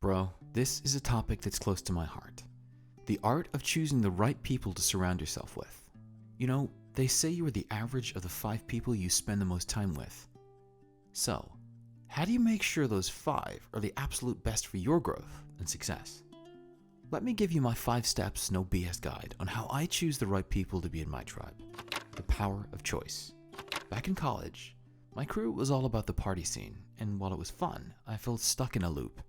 Bro, this is a topic that's close to my heart. The art of choosing the right people to surround yourself with. You know, they say you are the average of the 5 people you spend the most time with. So, how do you make sure those 5 are the absolute best for your growth and success? Let me give you my 5 steps, no BS guide on how I choose the right people to be in my tribe. The power of choice. Back in college, my crew was all about the party scene, and while it was fun, I felt stuck in a loop.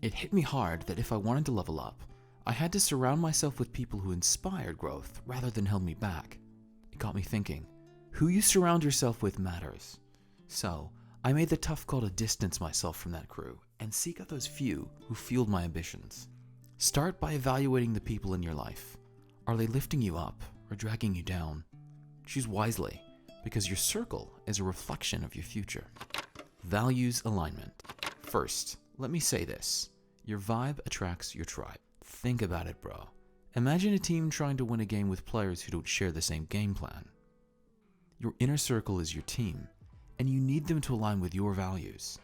It hit me hard that if I wanted to level up, I had to surround myself with people who inspired growth rather than held me back. It got me thinking, who you surround yourself with matters. So, I made the tough call to distance myself from that crew and seek out those few who fueled my ambitions. Start by evaluating the people in your life. Are they lifting you up or dragging you down? Choose wisely, because your circle is a reflection of your future. Values alignment. First, let me say this. Your vibe attracts your tribe. Think about it, bro. Imagine a team trying to win a game with players who don't share the same game plan. Your inner circle is your team, and you need them to align with your values.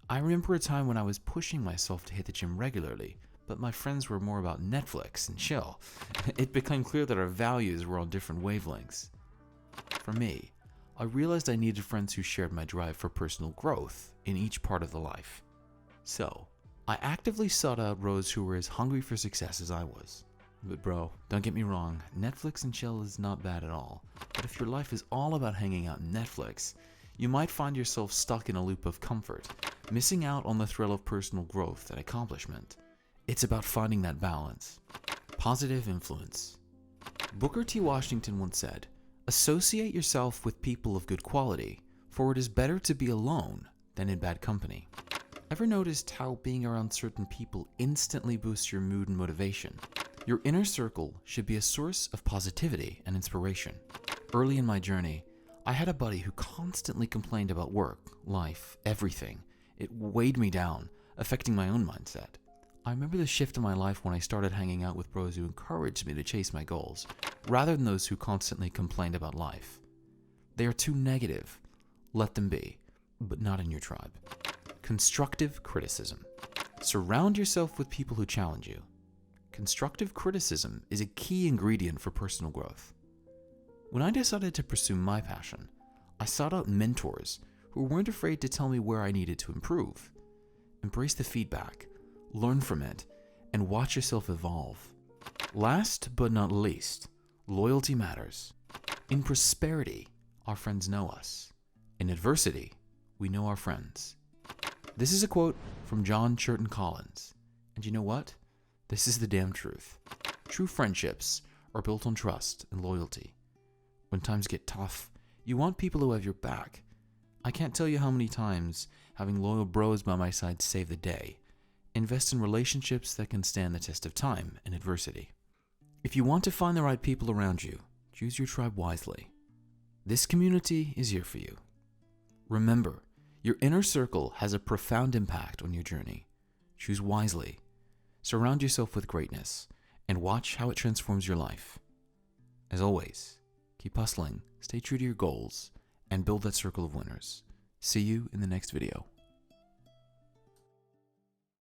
I remember a time when I was pushing myself to hit the gym regularly, but my friends were more about Netflix and chill. It became clear that our values were on different wavelengths. For me, I realized I needed friends who shared my drive for personal growth in each part of the life. So, I actively sought out bros who were as hungry for success as I was. But bro, don't get me wrong, Netflix and chill is not bad at all. But if your life is all about hanging out in Netflix, you might find yourself stuck in a loop of comfort, missing out on the thrill of personal growth and accomplishment. It's about finding that balance. Positive influence. Booker T. Washington once said, "Associate yourself with people of good quality, for it is better to be alone than in bad company." Ever noticed how being around certain people instantly boosts your mood and motivation? Your inner circle should be a source of positivity and inspiration. Early in my journey, I had a buddy who constantly complained about work, life, everything. It weighed me down, affecting my own mindset. I remember the shift in my life when I started hanging out with bros who encouraged me to chase my goals, rather than those who constantly complained about life. They are too negative. Let them be, but not in your tribe. Constructive criticism. Surround yourself with people who challenge you. Constructive criticism is a key ingredient for personal growth. When I decided to pursue my passion, I sought out mentors who weren't afraid to tell me where I needed to improve. Embrace the feedback, learn from it, and watch yourself evolve. Last but not least, loyalty matters. In prosperity, our friends know us. In adversity, we know our friends. This is a quote from John Churton Collins. And you know what? This is the damn truth. True friendships are built on trust and loyalty. When times get tough, you want people who have your back. I can't tell you how many times having loyal bros by my side saved the day. Invest in relationships that can stand the test of time and adversity. If you want to find the right people around you, choose your tribe wisely. This community is here for you. Remember, your inner circle has a profound impact on your journey. Choose wisely. Surround yourself with greatness and watch how it transforms your life. As always, keep hustling, stay true to your goals, and build that circle of winners. See you in the next video.